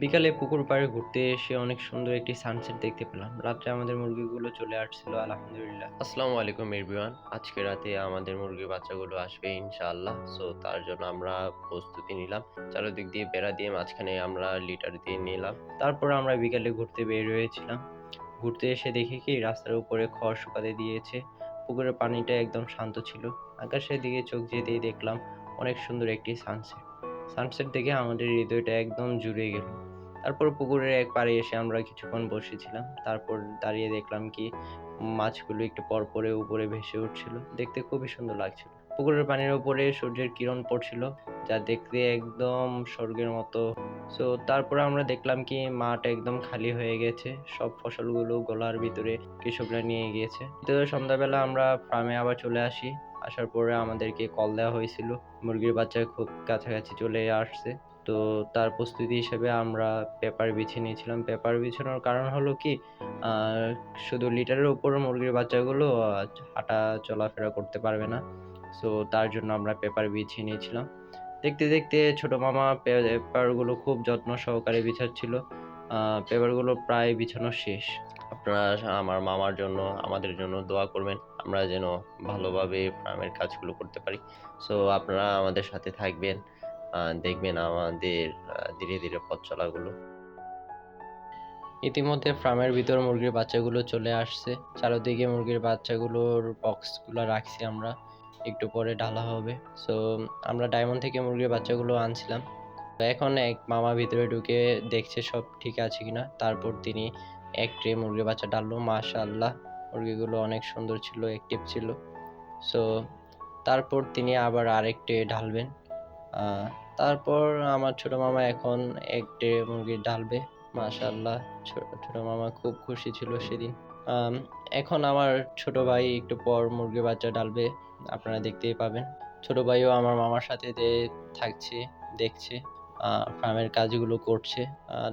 বিকালে পুকুর পাড়ে ঘুরতে এসে অনেক সুন্দর একটি সানসেট দেখতে পেলাম। রাত্রে আমাদের মুরগিগুলো চলে আসছিল, আলহামদুলিল্লাহ। আসসালামু আলাইকুম এভরিওয়ান। আজকে রাতে আমাদের মুরগির বাচ্চাগুলো আসবে ইনশাআল্লাহ। সো তার জন্য আমরা প্রস্তুতি নিলাম। চারিদিক দিয়ে বেড়া দিয়ে মাঝখানে আমরা লিটার দিয়ে নিলাম। তারপর আমরা বিকালে ঘুরতে বের হয়েছিলাম। ঘুরতে এসে দেখি কি রাস্তার উপরে খড় শুকাতে দিয়েছে। পুকুরের পানিটা একদম শান্ত ছিল। আকাশের দিকে চোখ যেতেই দেখলাম অনেক সুন্দর একটি সানসেট। সানসেট দেখে আমাদের হৃদয়টা একদম জুড়ে গেল। তারপর পুকুরের এক পাড়ে এসে আমরা কিছুক্ষণ বসেছিলাম। তারপর দাঁড়িয়ে দেখলাম কি মাছগুলো একটু পর পরে উপরে ভেসে উঠছিল। দেখতে খুবই সুন্দর লাগছিল। পুকুরের পানির উপরে সূর্যের কিরণ পড়ছিল, যা দেখতে একদম স্বর্গের মতো। তারপরে আমরা দেখলাম কি মাঠ একদম খালি হয়ে গেছে। সব ফসলগুলো গোলার ভিতরে কৃষকরা নিয়ে গিয়েছে। তো সন্ধ্যাবেলা আমরা ফার্মে আবার চলে আসি। আসার পরে আমাদেরকে কল দেওয়া হয়েছিল। মুরগির বাচ্চা খুব কাছাকাছি চলে আসছে। তো তার প্রস্তুতি হিসেবে আমরা পেপার বিছিয়ে নিয়েছিলাম। পেপার বিছানোর কারণ হলো কি, শুধু লিটারের উপর মুরগির বাচ্চাগুলো হাঁটা চলাফেরা করতে পারবে না। তার জন্য আমরা পেপার বিছিয়ে নিয়েছিলাম। দেখতে দেখতে ছোট মামা পেপারগুলো খুব যত্ন সহকারে বিছাচ্ছিল। পেপারগুলো প্রায় বিছানো শেষ। আপনারা আমার মামার জন্য, আমাদের জন্য দোয়া করবেন। আমরা যেন ভালোভাবে ফার্মের কাজগুলো করতে পারি। সো আপনারা আমাদের সাথে থাকবেন। দেখবেন আমাদের ধীরে ধীরে পথ চলাগুলো। ইতিমধ্যে ফার্মের ভিতর মুরগির বাচ্চাগুলো চলে আসছে। চারদিকে মুরগির বাচ্চাগুলোর বক্সগুলো রাখছি আমরা। একটু পরে ঢালা হবে। সো আমরা ডায়মন্ড থেকে মুরগির বাচ্চাগুলো আনছিলাম। তো এখন এক মামা ভিতরে ঢুকে দেখছে সব ঠিক আছে কিনা। তারপর তিনি এক ট্রে মুরগির বাচ্চা ডাললো। মাশাআল্লাহ, মুরগিগুলো অনেক সুন্দর ছিল, অ্যাক্টিভ ছিল। সো তারপর তিনি আবার আরেক ট্রে ঢালবেন। আহ, তারপর আমার ছোট মামা এখন এক ট্রে মুরগি ঢালবে। মাশাআল্লাহ, ছোট মামা খুব খুশি ছিল সেদিন। আম, এখন আমার ছোট ভাই একটু পর মুরগির বাচ্চা ঢালবে, আপনারা দেখতেই পাবেন। ছোট ভাইও আমার মামার সাথে থাকছে, দেখছে, ফার্মের কাজগুলো করছে।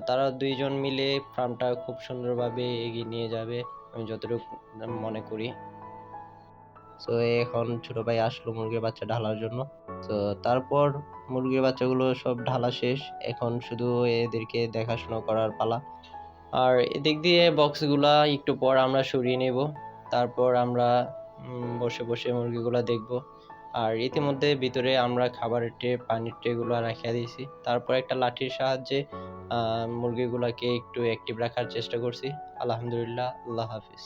তারা দুইজন মিলে ফার্মটা খুব সুন্দরভাবে এগিয়ে নিয়ে যাবে, আমি যতটুকু মনে করি। তো এখন ছোট ভাই আসলো মুরগির বাচ্চা ঢালার জন্য। তো তারপর মুরগির বাচ্চাগুলো সব ঢালা শেষ। এখন শুধু এদেরকে দেখাশোনা করার পালা। আর এদিক দিয়ে বক্সগুলা একটু পর আমরা সরিয়ে নেব। তারপর আমরা বসে বসে মুরগিগুলা দেখব। আর ইতিমধ্যে ভিতরে আমরা খাবারের ট্রে, পানির ট্রে গুলো রাখিয়া দিয়েছি। তারপর একটা লাঠির সাহায্যে মুরগিগুলাকে একটু অ্যাক্টিভ রাখার চেষ্টা করছি। আলহামদুলিল্লাহ, আল্লাহ হাফিজ।